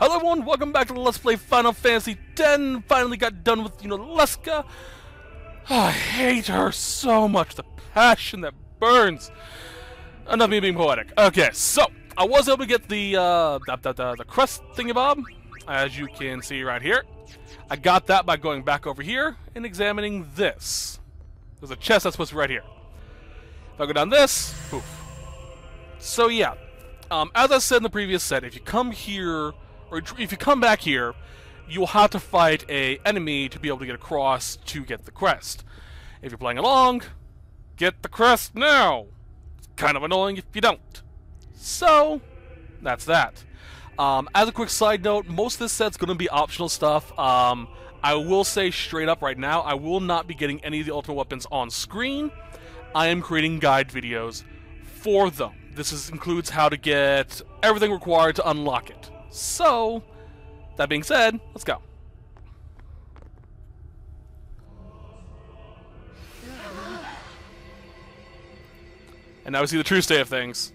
Hello everyone, welcome back to the Let's Play Final Fantasy X. Finally got done with, Leska. Oh, I hate her so much. The passion that burns. Enough of me being poetic. Okay, so I was able to get the crest thingy-bob, as you can see right here. I got that by going back over here and examining this. There's a chest that's supposed to be right here. If I go down this, poof. So yeah, as I said in the previous set, if you come here, or if you come back here, you'll have to fight a enemy to be able to get across to get the crest. If you're playing along, get the crest now! It's kind of annoying if you don't. So, that's that. As a quick side note, most of this set's going to be optional stuff. I will say straight up right now, I will not be getting any of the ultimate weapons on screen. I am creating guide videos for them. This includes how to get everything required to unlock it. So, that being said, let's go. And now we see the true state of things.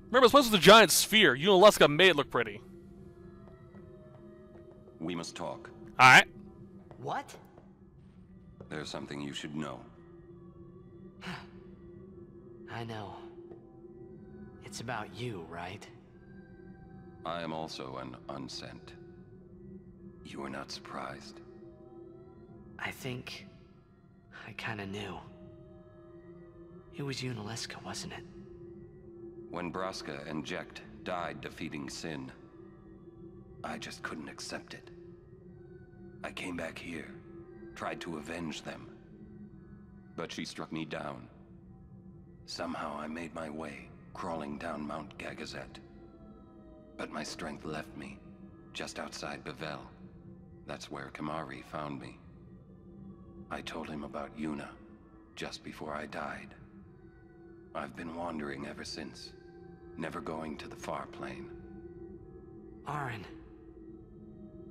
Remember, it's supposed to be a giant sphere. You and Leska made it look pretty. We must talk. Alright. What? There's something you should know. I know. It's about you, right? I am also an unsent. You are not surprised. I think I kinda knew. It was you and Leska, wasn't it? When Braska and Jekt died defeating Sin, I just couldn't accept it. I came back here, tried to avenge them. But she struck me down. Somehow I made my way, crawling down Mount Gagazet. But my strength left me, just outside Bevel. That's where Kamari found me. I told him about Yuna, just before I died. I've been wandering ever since, never going to the far plane. Auron.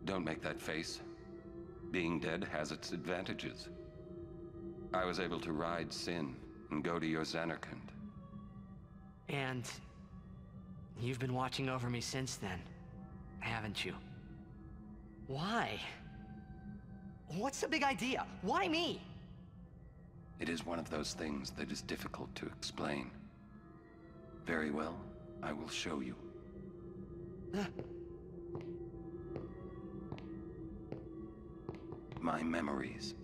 Don't make that face. Being dead has its advantages. I was able to ride Sin and go to your Zanarkand. And you've been watching over me since then, haven't you? Why? What's the big idea? Why me? It is one of those things that is difficult to explain. Very well, I will show you. My memories.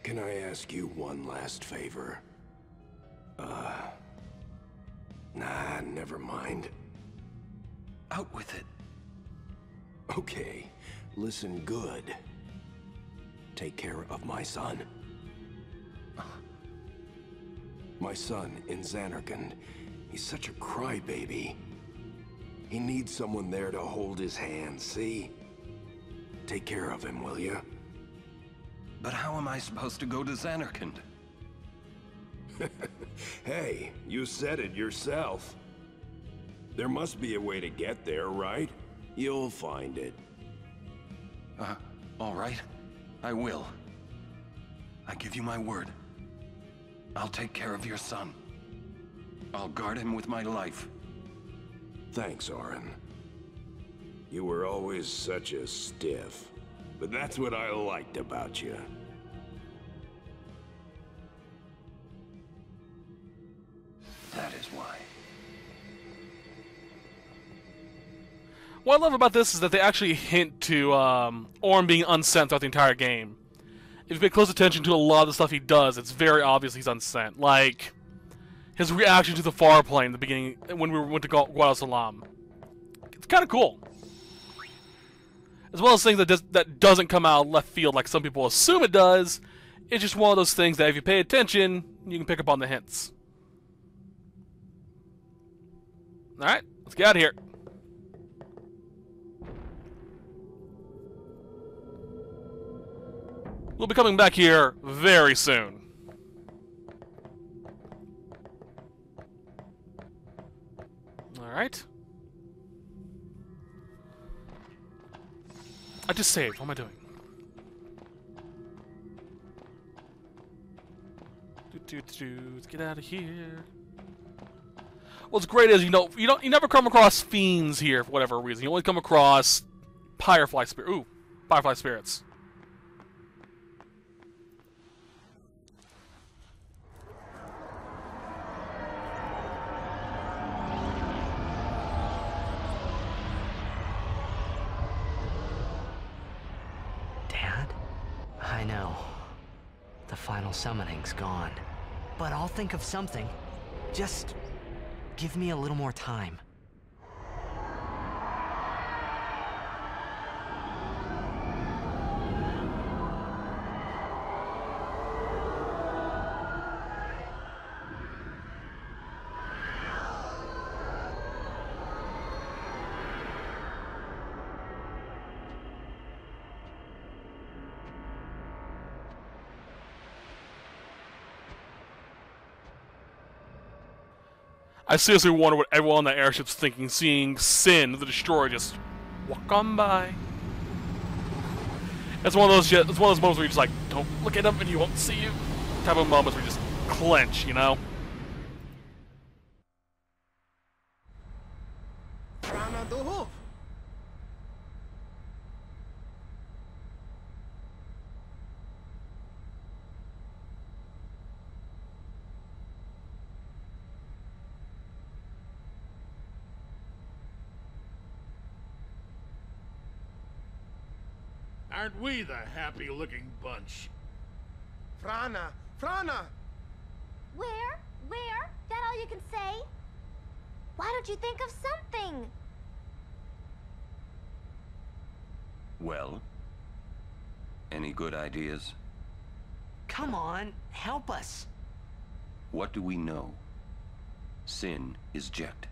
Can I ask you one last favor? Nah, never mind. Out with it. Okay, listen good. Take care of my son. My son in Zanarkand. He's such a crybaby. He needs someone there to hold his hand, see? Take care of him, will you? But how am I supposed to go to Zanarkand? Hey, you said it yourself. There must be a way to get there, right? You'll find it. All right. I will. I give you my word. I'll take care of your son. I'll guard him with my life. Thanks, Auron. You were always such a stiff. But that's what I liked about you. That is why. What I love about this is that they actually hint to Auron being unsent throughout the entire game. If you pay close attention to a lot of the stuff he does, it's very obvious he's unsent. Like, his reaction to the far plane in the beginning, when we went to Guadalsalam. It's kind of cool. As well as things that doesn't come out of left field like some people assume it does. It's just one of those things that if you pay attention, you can pick up on the hints. Alright, let's get out of here. We'll be coming back here very soon. Alright. I just saved. What am I doing? Let's get out of here. What's great is you never come across fiends here for whatever reason. You only come across firefly spirits. Dad? I know. The final summoning's gone. But I'll think of something. Just give me a little more time. I seriously wonder what everyone on that airship's thinking, seeing Sin, the Destroyer, just walk on by. It's one of those moments where you're just like, don't look at him and he won't see you. Type of moments where you just clench, you know? Aren't we the happy-looking bunch? Frana! Frana! Where? That all you can say? Why don't you think of something? Well, any good ideas? Come on, help us. What do we know? Sin is Jekt.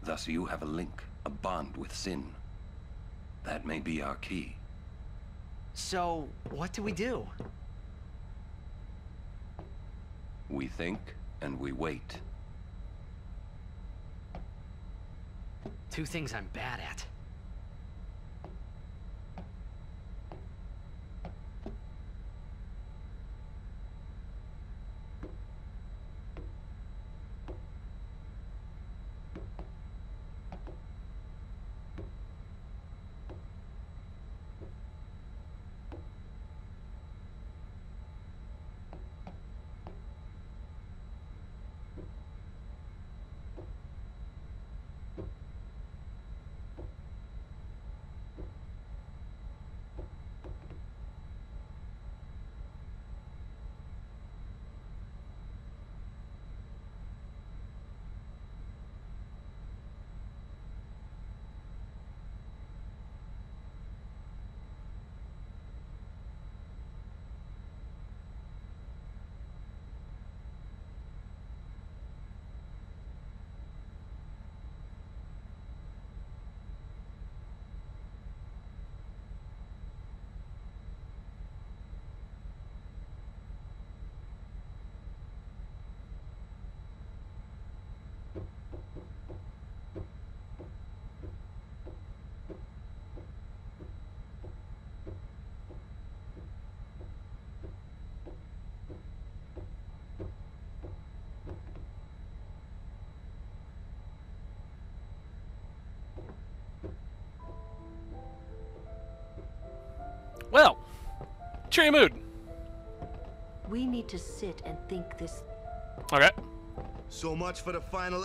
Thus you have a link, a bond with Sin. That may be our key. So, what do we do? We think and we wait. Two things I'm bad at. Well, cheery mood. We need to sit and think this. Okay. So much for the final.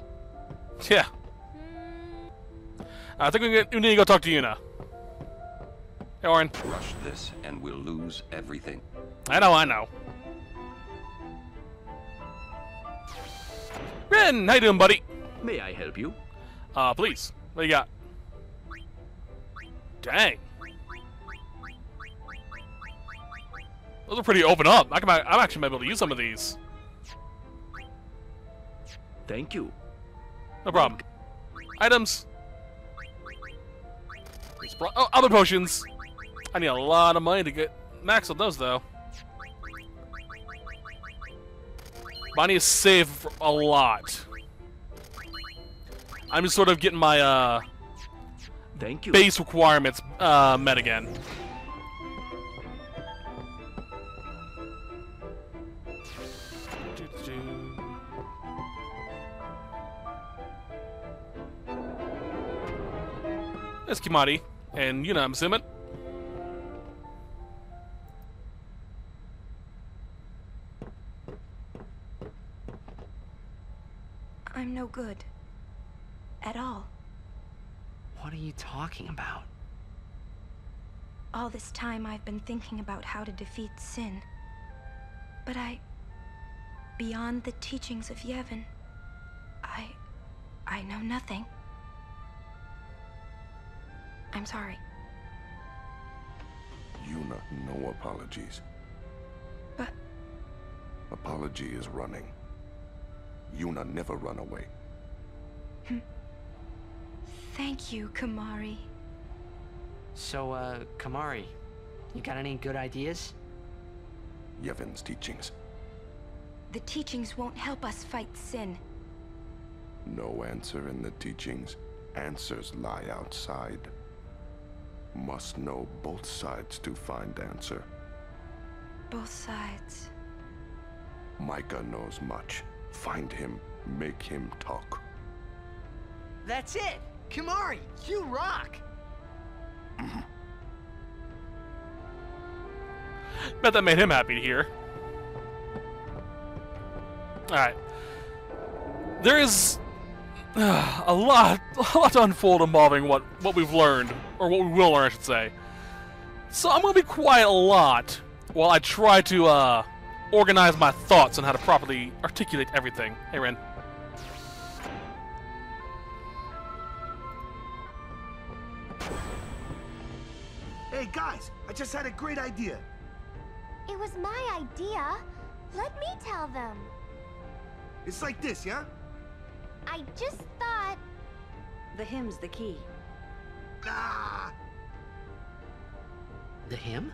Yeah. I think we need to go talk to Yuna. Hey, Orin. Rush this and we'll lose everything. I know. Rin, how you doing, buddy? May I help you? Please. What do you got? Dang. Those are pretty open up. I'm actually able to use some of these. Thank you. No problem. Items. Oh, other potions. I need a lot of money to get max on those, though. But I need to save a lot. I'm just sort of getting my Thank you. base requirements met again. It's Kimari, and you know I'm assuming. I'm no good. At all. What are you talking about? All this time I've been thinking about how to defeat sin. But beyond the teachings of Yevon, I know nothing. I'm sorry. Yuna, no apologies. But... Apology is running. Yuna never run away. Thank you, Kimari. So, Kimari, you got any good ideas? Yevon's teachings. The teachings won't help us fight sin. No answer in the teachings. Answers lie outside. Must know both sides to find answer. Both sides. Micah knows much. Find him, make him talk. That's it! Kimari, you rock! Bet that made him happy to hear. Alright. There is a lot to unfold involving what we've learned, or what we will learn, I should say. So I'm going to be quiet a lot while I try to organize my thoughts on how to properly articulate everything. Hey, Ren. Hey guys, I just had a great idea. It was my idea. Let me tell them. It's like this, yeah? I just thought... The hymn's the key. Ah! The hymn?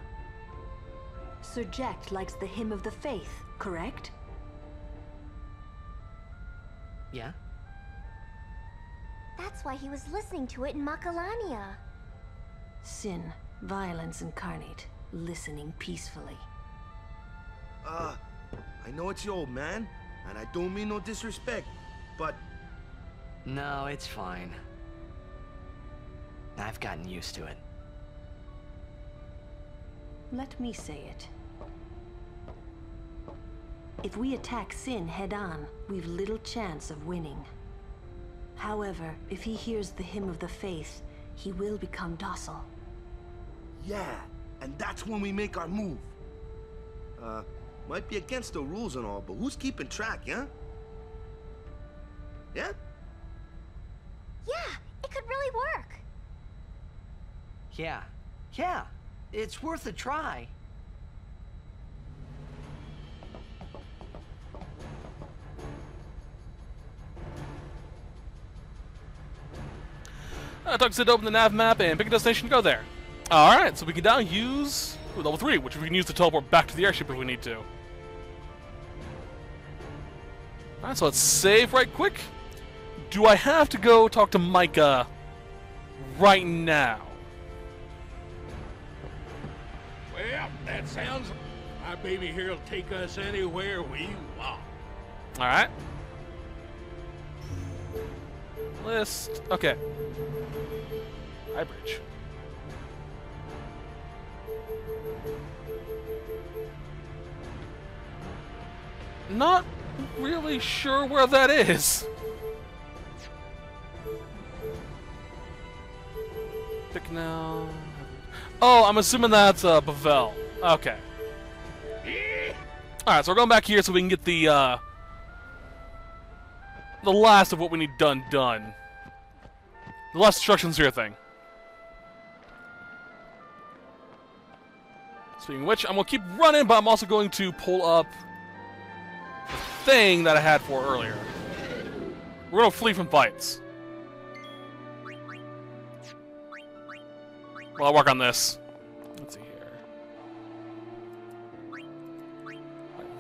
Sir Jack likes the hymn of the faith, correct? Yeah? That's why he was listening to it in Macalania. Sin, violence incarnate, listening peacefully. I know it's your old man, and I don't mean no disrespect, but... No, it's fine. I've gotten used to it. Let me say it. If we attack Sin head-on, we've little chance of winning. However, if he hears the hymn of the faith, he will become docile. Yeah, and that's when we make our move. Might be against the rules and all, but who's keeping track, yeah? Yeah? Yeah, it could really work. Yeah. It's worth a try. Talk to Sendo, open the nav map and pick a destination, go there. Alright, so we can now use level 3, which we can use to teleport back to the airship if we need to. Alright, so let's save right quick. Do I have to go talk to Micah right now? Well, that sounds... My baby here will take us anywhere we want. Alright. List. Okay. High bridge. Not really sure where that is. Pick now. Oh, I'm assuming that's Bavel. Okay. Alright, so we're going back here so we can get the last of what we need done. The last instructions here thing. Speaking of which, I'm going to keep running, but I'm also going to pull up the thing that I had for earlier. We're going to flee from fights. Well, I'll work on this. Let's see here.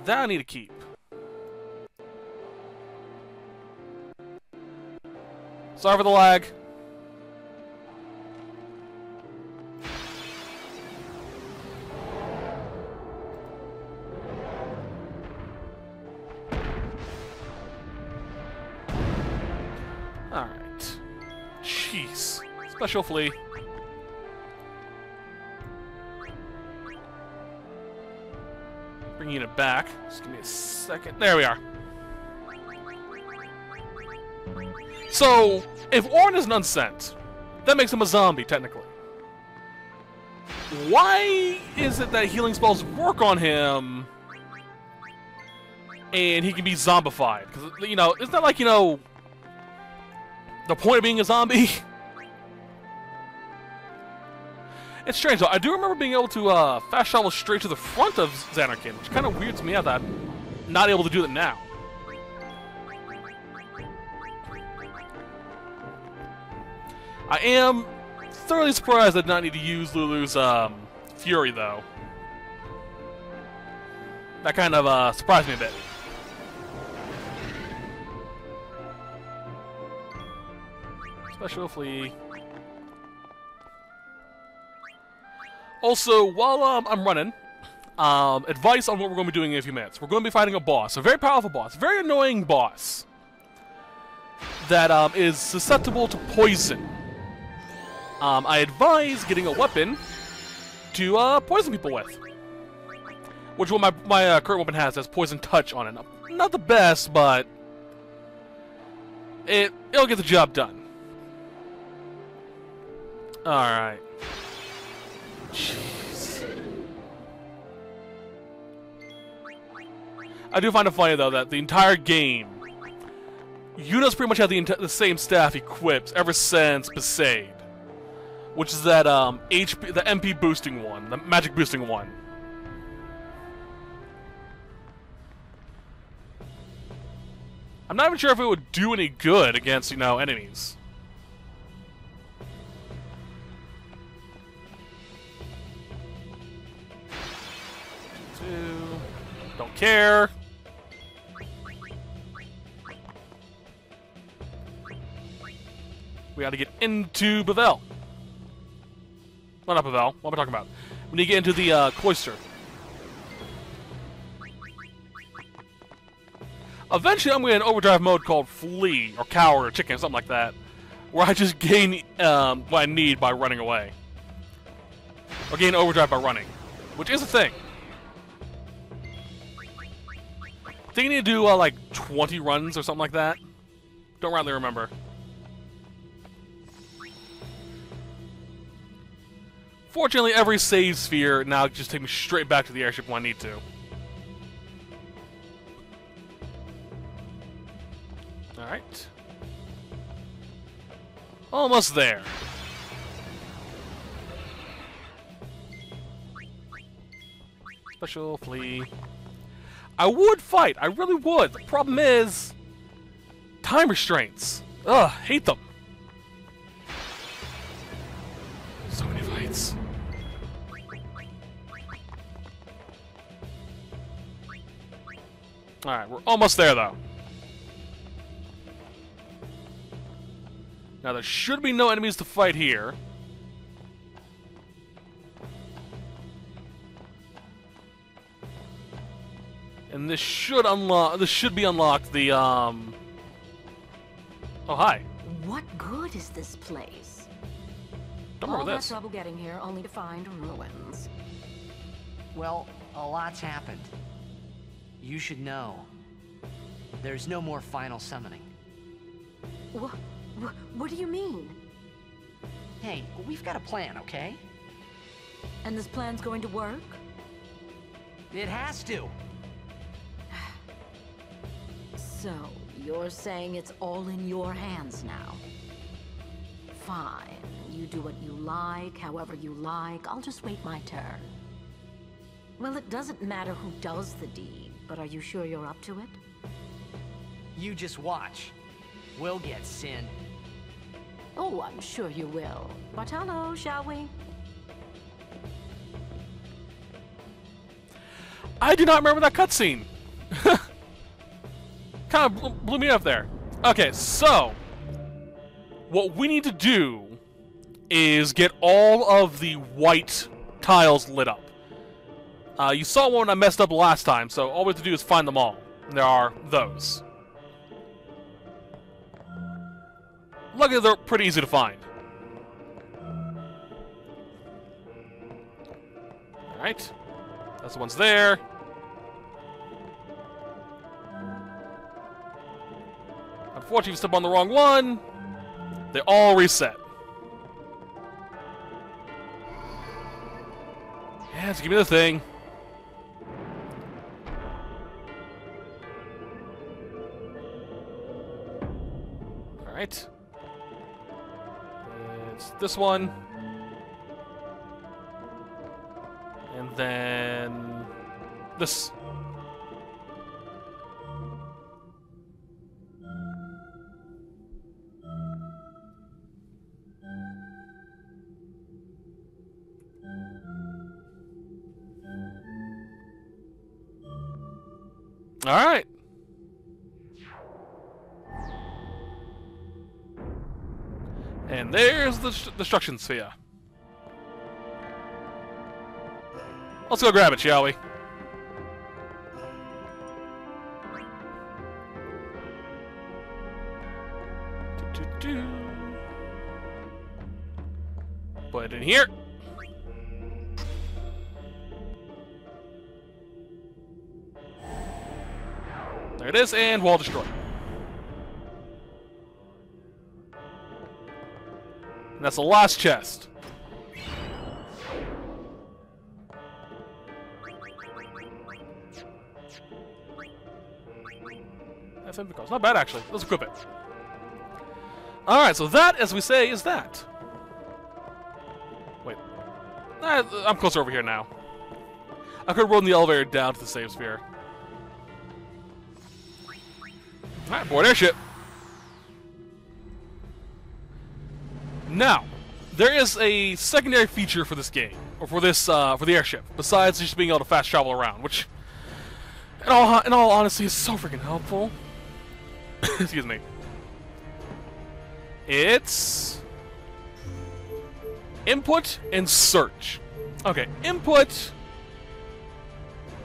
That I need to keep. Sorry for the lag. Alright. Jeez. Special flea. Bringing it back. Just give me a second. There we are. So, if Orn is an unsent, that makes him a zombie, technically. Why is it that healing spells work on him and he can be zombified? Because, you know, isn't that like, you know, the point of being a zombie? It's strange, though. I do remember being able to fast travel straight to the front of Xanarkin, which kind of weirds me out that I'm not able to do that now. I am thoroughly surprised I did not need to use Lulu's Fury, though. That kind of surprised me a bit. Special flea. Also, while I'm running, advice on what we're going to be doing in a few minutes. We're going to be fighting a boss, a very powerful boss, a very annoying boss that is susceptible to poison. I advise getting a weapon to poison people with. Which one my current weapon has poison touch on it. Not the best, but it'll get the job done. Alright. Jeez. I do find it funny, though, that the entire game, Yuna's pretty much had the same staff equipped ever since Besaid. Which is that HP, the MP boosting one, the magic boosting one. I'm not even sure if it would do any good against, you know, enemies. Don't care. We gotta get into Bavel. Well, not Bavel. What am I talking about? We need to get into the cloister. Eventually, I'm going to an overdrive mode called Flee, or Coward, or Chicken, something like that, where I just gain what I need by running away. Or gain overdrive by running, which is a thing. I think you need to do, like, 20 runs or something like that. Don't rightly remember. Fortunately, every save sphere now just takes me straight back to the airship when I need to. Alright. Almost there. Special flea. I would fight. I really would. The problem is time restraints. Ugh, hate them. So many fights. Alright, we're almost there, though. Now, there should be no enemies to fight here. And this should unlock. This should be unlocked. The Oh, hi. What good is this place? Don't remember All this. that trouble getting here, only to find ruins. Well, a lot's happened. You should know. There's no more final summoning. What do you mean? Hey, we've got a plan, okay? And this plan's going to work? It has to. So, you're saying it's all in your hands now? Fine. You do what you like, however you like. I'll just wait my turn. Well, it doesn't matter who does the deed, but are you sure you're up to it? You just watch. We'll get Sin. Oh, I'm sure you will. But hello, shall we? I do not remember that cutscene. Kind of blew me up there. Okay, so what we need to do is get all of the white tiles lit up. You saw one I messed up last time, so all we have to do is find them all. And there are those. Luckily, they're pretty easy to find. Alright. That's the ones there. Unfortunately, if you step on the wrong one, they all reset. Yeah, just give me the thing. Alright. It's this one. And then this. All right. And there's the destruction sphere. Let's go grab it, shall we? Put it in here. There it is, and wall destroyed. And that's the last chest. FM because not bad actually. Let's equip it. Alright, so that, as we say, is that. Wait. I'm closer over here now. I could have rode the elevator down to the save sphere. Alright, board airship. Now, there is a secondary feature for this game, or for this, for the airship, besides just being able to fast travel around, which, in all honesty, is so freaking helpful. Excuse me. It's input and search. Okay, input.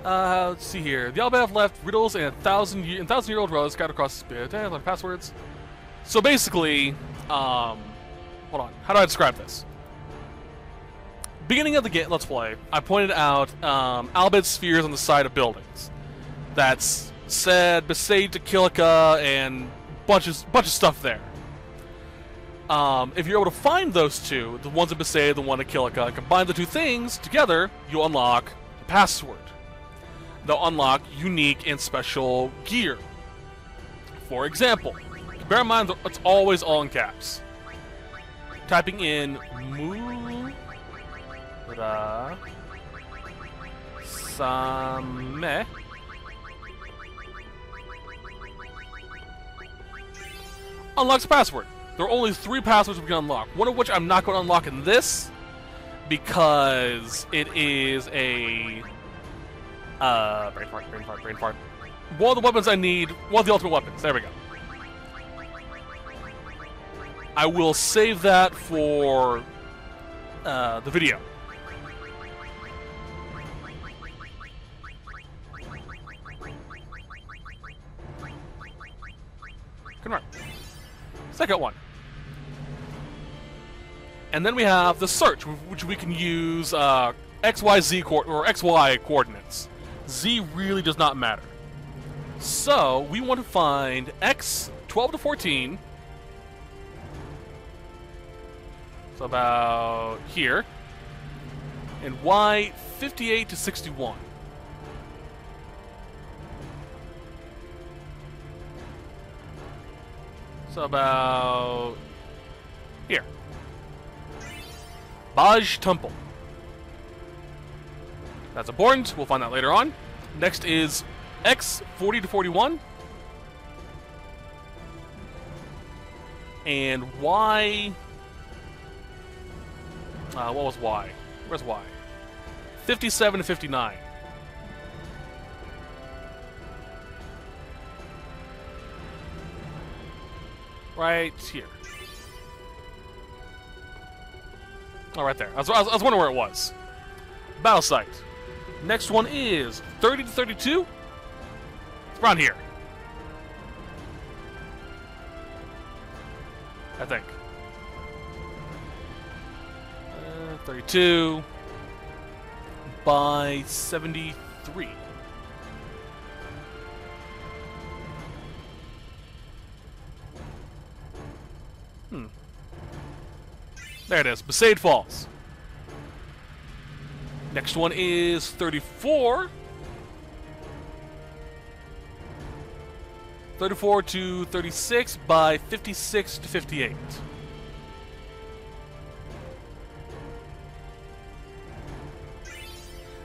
Let's see here. The alphabet left riddles and 1,000-year-old rows scattered across the spirit. Passwords. So basically, hold on. How do I describe this? Beginning of the game, let's play. I pointed out alphabet spheres on the side of buildings. That's said Besaid to Kilika and bunch of stuff there. If you're able to find those two, the ones at Besaid, the one at Kilika, and combine the two things together, you unlock the password. They'll unlock unique and special gear. For example, bear in mind it's always all in caps. Typing in Mu Ra Same unlocks a password. There are only 3 passwords we can unlock, one of which I'm not going to unlock in this because it is a brain fart. One of the weapons I need, one of the ultimate weapons. There we go. I will save that for the video. Confirm. Second one. And then we have the search, which we can use XY coordinates. Z really does not matter. So we want to find X 12 to 14. So about here. And Y 58 to 61. So about here. Baj Temple. That's important. We'll find that later on. Next is X 40 to 41. And Y. What was Y? Where's Y? 57 to 59. Right here. Oh, right there. I was wondering where it was. Battle site. Next one is 30 to 32. It's around here. I think. 32 by 73. There it is. Besaid Falls. Next one is 34. 34 to 36 by 56 to 58.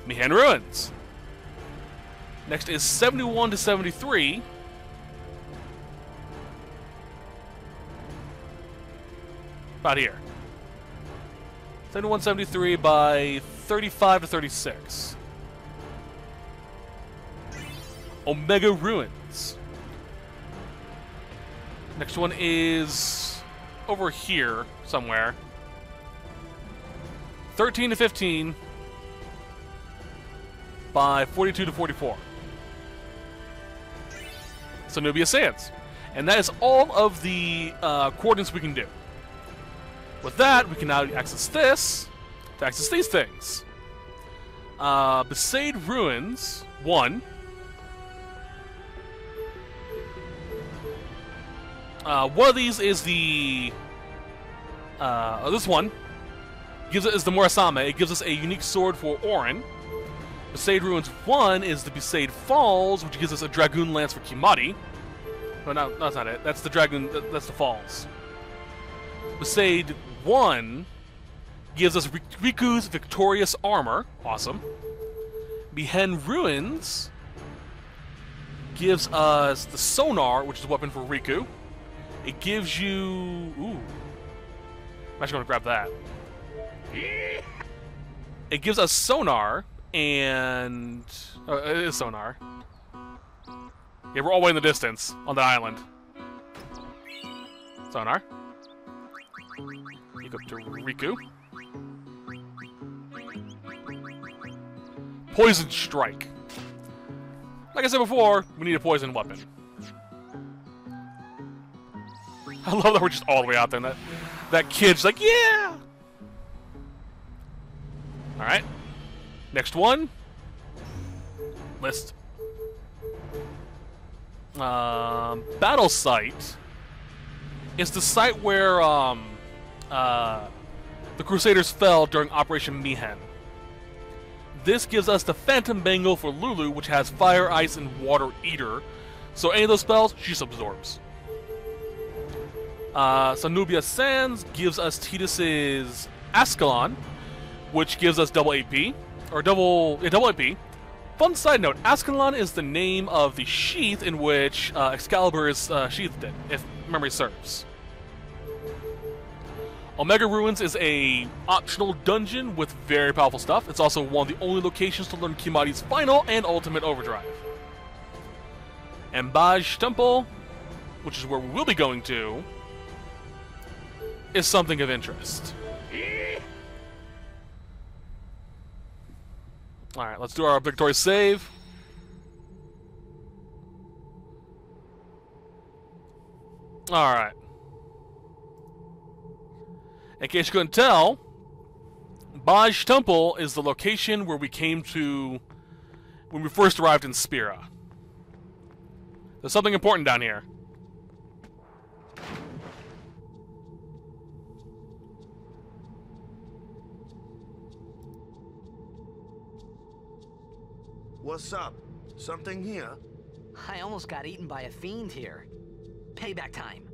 Mihan Ruins. Next is 71 to 73. About here. 71, 73 by 35 to 36. Omega Ruins. Next one is over here somewhere. 13 to 15 by 42 to 44. So Nubia Sands. And that is all of the coordinates we can do. With that, we can now access this to access these things. Besaid Ruins, 1. One of these is the... this one is the Murasame. It gives us a unique sword for Orin. Besaid Ruins 1 is the Besaid Falls, which gives us a Dragoon Lance for Kimari. No, that's not it. That's the Dragoon... That's the Falls. Besaid 1 gives us Riku's Victorious Armor. Awesome. Mihan Ruins gives us the Sonar, which is a weapon for Riku. It gives you... Ooh. I'm actually going to grab that. It gives us Sonar, and... it is Sonar. Yeah, we're all the way in the distance on the island. Sonar. You go to Riku. Poison Strike. Like I said before, we need a poison weapon. I love that we're just all the way out there, and that kid's like, yeah! Alright. Next one. List. Battle Site is the site where, the Crusaders fell during Operation Mihan. This gives us the Phantom Bangle for Lulu, which has Fire, Ice, and Water Eater. So any of those spells, she absorbs. Nubia Sands gives us Tidus's Ascalon, which gives us double AP. Or double AP. Fun side note, Ascalon is the name of the sheath in which Excalibur is sheathed in, if memory serves. Omega Ruins is a optional dungeon with very powerful stuff. It's also one of the only locations to learn Kimari's final and ultimate overdrive. And Baj Temple, which is where we will be going to, is something of interest. Alright, let's do our victorious save. Alright. In case you couldn't tell, Baj Temple is the location where we came to when we first arrived in Spira. There's something important down here. What's up? Something here? I almost got eaten by a fiend here. Payback time.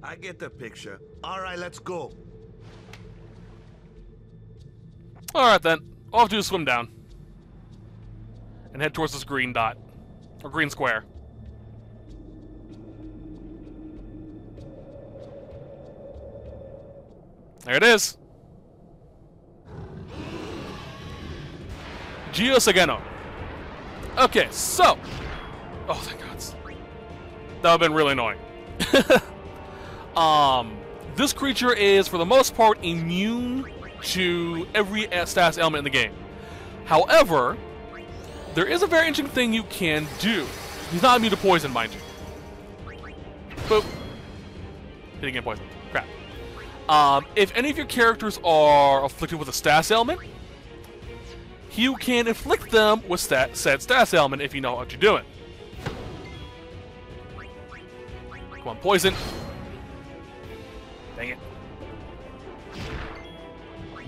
I get the picture. All right, let's go. Alright then. All I have to do is swim down. And head towards this green dot. Or green square. There it is. Gio Sageno. Okay, so... Oh, thank God. That would have been really annoying. This creature is, for the most part, immune to every status element in the game. However, there is a very interesting thing you can do. He's not immune to poison, mind you. Boop. He didn't get poisoned. Crap. If any of your characters are afflicted with a status ailment, you can inflict them with said status ailment if you know what you're doing. Come on, poison. Dang it.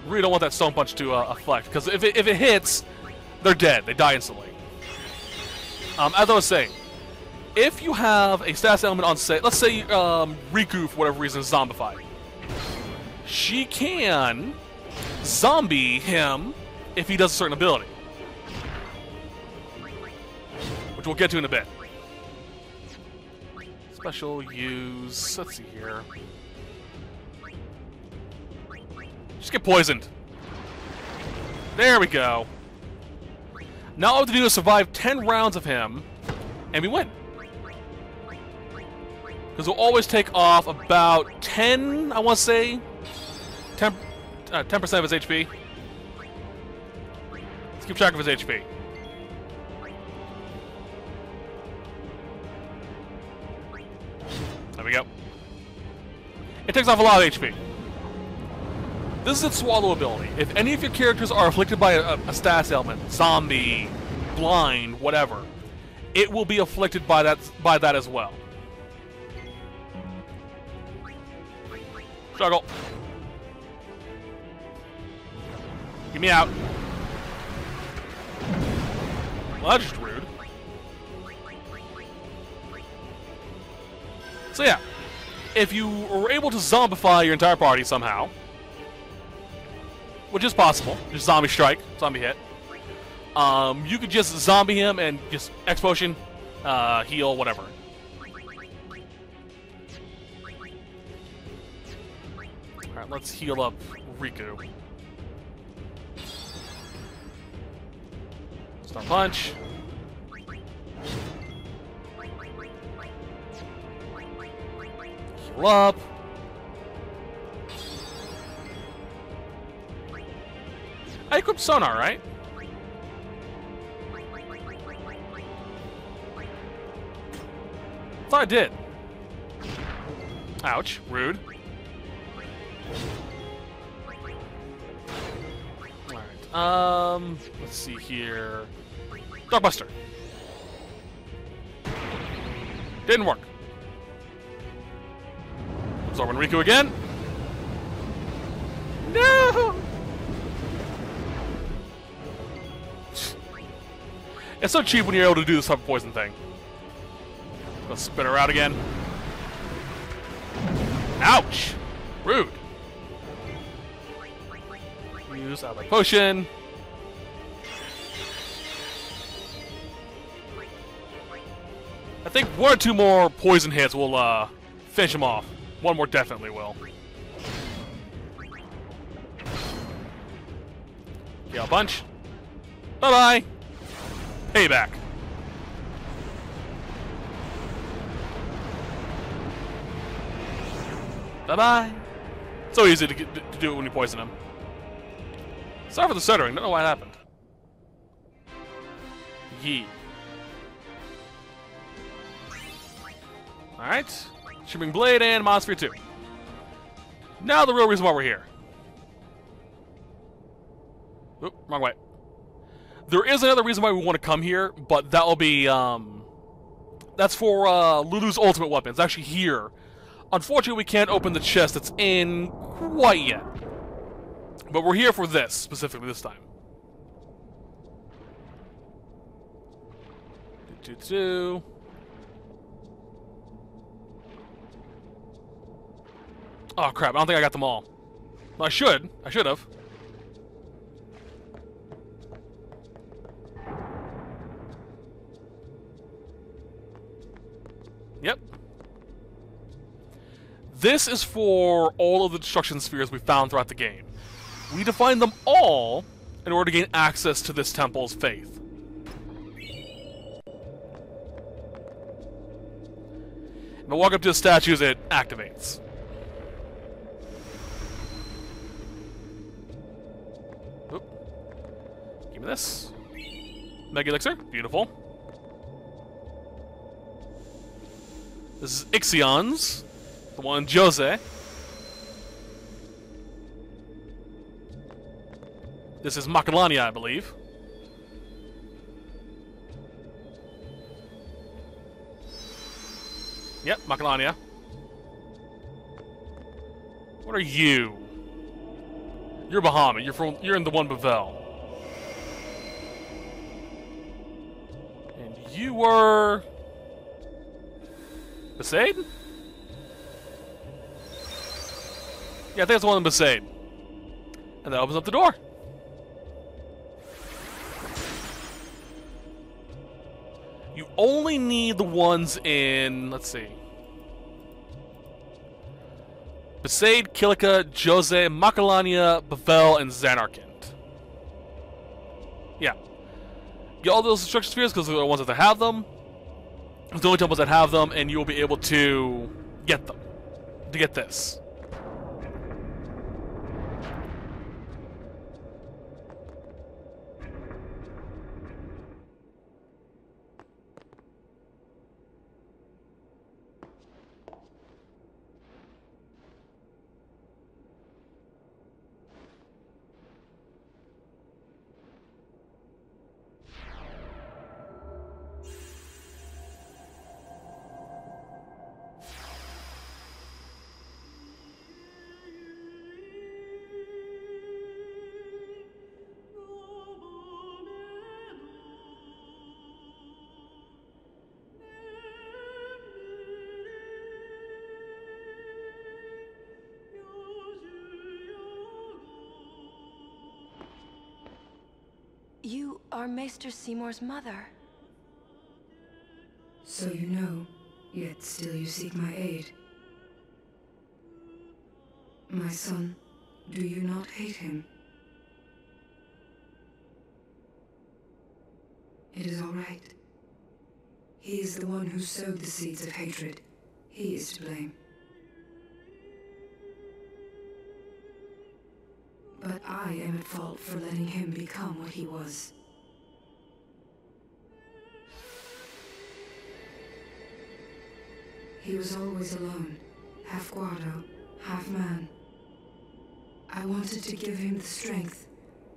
Really don't want that stone punch to afflict, because if it hits, they're dead. They die instantly. As I was saying, if you have a status element on, say, let's say Riku, for whatever reason, is zombified. She can zombie him if he does a certain ability. Which we'll get to in a bit. Special use, let's see here. Just get poisoned. There we go. Now all we have to do is survive 10 rounds of him, and we win. Because we'll always take off about 10, I want to say, 10% of his HP. Let's keep track of his HP. There we go. It takes off a lot of HP. This is its swallow ability. If any of your characters are afflicted by a status ailment, zombie, blind, whatever, it will be afflicted by that as well. Struggle. Get me out. Well, that's just rude. So yeah, if you were able to zombify your entire party somehow, which is possible, just zombie strike, zombie hit, you could just zombie him and just X potion, heal, whatever. Alright, let's heal up Riku. Stun punch. Heal up. I equipped sonar, right? Thought I did. Ouch, rude. Alright, let's see here. Darkbuster. Didn't work. Absorbing Riku again. No! It's so cheap when you're able to do this type of poison thing. Let's spin her out again. Ouch! Rude. Use Ally Potion. I think 1 or 2 more poison hits will finish him off. 1 more definitely will. Yeah, a bunch. Bye-bye. Payback. Bye-bye. So easy to do it when you poison him. Sorry for the stuttering. Don't know why it happened. Yee. Alright. Shimmering Blade and Monosphere 2. Now the real reason why we're here. Oop, wrong way. There is another reason why we want to come here, but that'll be, that's for, Lulu's ultimate weapon. It's actually here. Unfortunately, we can't open the chest that's in quite yet. But we're here for this, specifically this time. Oh, crap. I don't think I got them all. Well, I should. I should have. Yep. This is for all of the destruction spheres we found throughout the game. We define them all in order to gain access to this temple's faith. If I walk up to the statues, it activates. Oop. Give me this. Mega Elixir. Beautiful. This is Ixion's. The one Jose. This is Makalania, I believe. Yep, Makalania. What are you? You're Bahamut. You're in the one Bavel. And you were Besaid? Yeah, I think it's the one in Besaid. And that opens up the door. You only need the ones in, let's see. Besaid, Kilika, Jose, Makalania, Bavel, and Xanarkand. Yeah. Get all those destruction spheres because they're the ones that have them. It's the only temples that have them, and you'll be able to get them. To get this. You are Maester Seymour's mother. So you know, yet still you seek my aid. My son, do you not hate him? It is all right. He is the one who sowed the seeds of hatred. He is to blame. But I am at fault for letting him become what he was. He was always alone, half guardo, half man. I wanted to give him the strength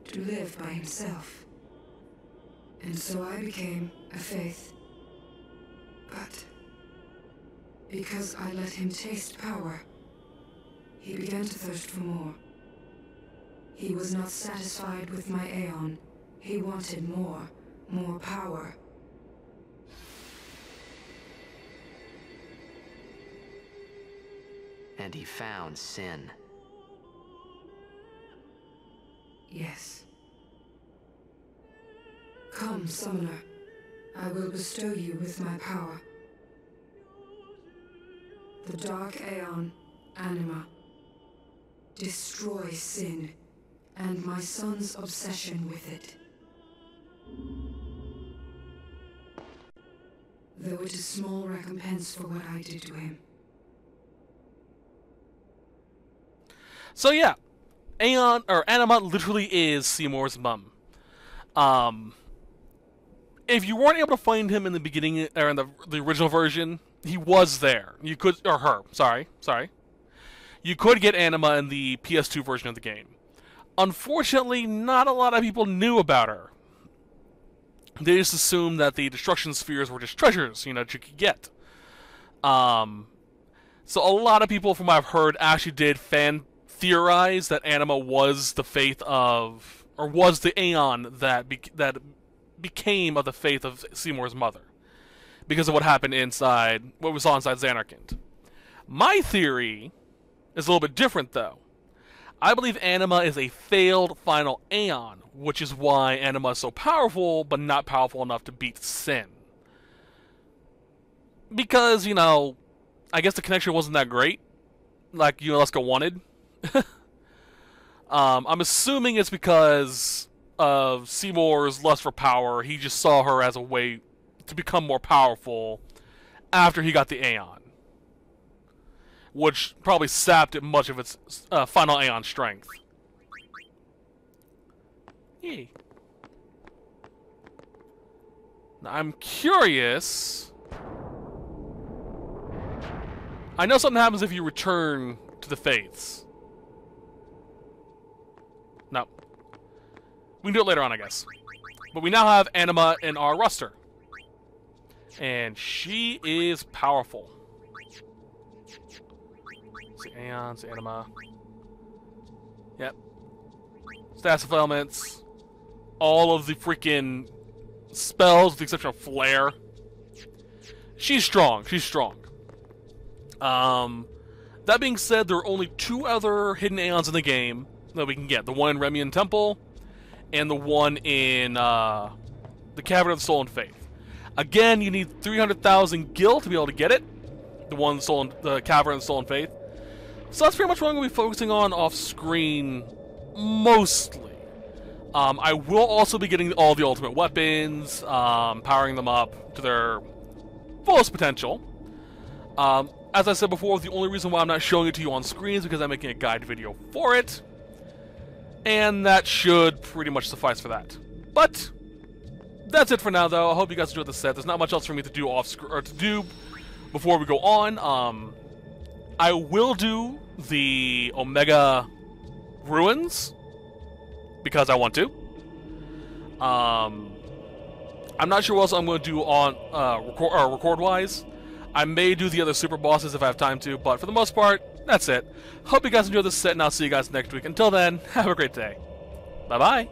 to live by himself. And so I became a faith. But because I let him taste power, he began to thirst for more. He was not satisfied with my Aeon. He wanted more power. And he found Sin. Yes. Come, Summoner. I will bestow you with my power. The Dark Aeon, Anima. Destroy Sin, and my son's obsession with it. Though it is small recompense for what I did to him. So yeah, Aeon, or Anima literally is Seymour's mum. If you weren't able to find him in the beginning, or in the original version, he was there. You could, or her, sorry. You could get Anima in the PS2 version of the game. Unfortunately, not a lot of people knew about her. They just assumed that the destruction spheres were just treasures, you know, that you could get. So a lot of people, from what I've heard, actually did fan theorize that Anima was the faith of, or was the Aeon that became of the faith of Seymour's mother, because of what happened inside, what we saw inside Xanarkand. My theory is a little bit different, though. I believe Anima is a failed final Aeon, which is why Anima is so powerful, but not powerful enough to beat Sin. Because, you know, I guess the connection wasn't that great, like Leska wanted. I'm assuming it's because of Seymour's lust for power. He just saw her as a way to become more powerful after he got the Aeon, which probably sapped it much of its final Aeon strength. Yay. Now, I'm curious. I know something happens if you return to the Faiths. No. We can do it later on, I guess. But we now have Anima in our roster. And she is powerful. Let's see, Aeon, see Anima. Yep. Stats of elements. All of the freaking spells, with the exception of Flare. She's strong. She's strong. That being said, there are only 2 other hidden Aeons in the game that we can get. The one in Remian Temple, and the one in the Cavern of the Soul and Faith. Again, you need 300,000 gil to be able to get it. The Cavern of the Soul and Faith. So that's pretty much what I'm going to be focusing on off-screen, mostly. I will also be getting all the ultimate weapons, powering them up to their fullest potential. As I said before, the only reason why I'm not showing it to you on screen is because I'm making a guide video for it. And that should pretty much suffice for that. But that's it for now, though. I hope you guys enjoyed the set. There's not much else for me to do before we go on. I will do the Omega Ruins because I want to. I'm not sure what else I'm going to do on record-wise. I may do the other super bosses if I have time to, but for the most part, that's it. Hope you guys enjoyed this set, and I'll see you guys next week. Until then, have a great day. Bye-bye.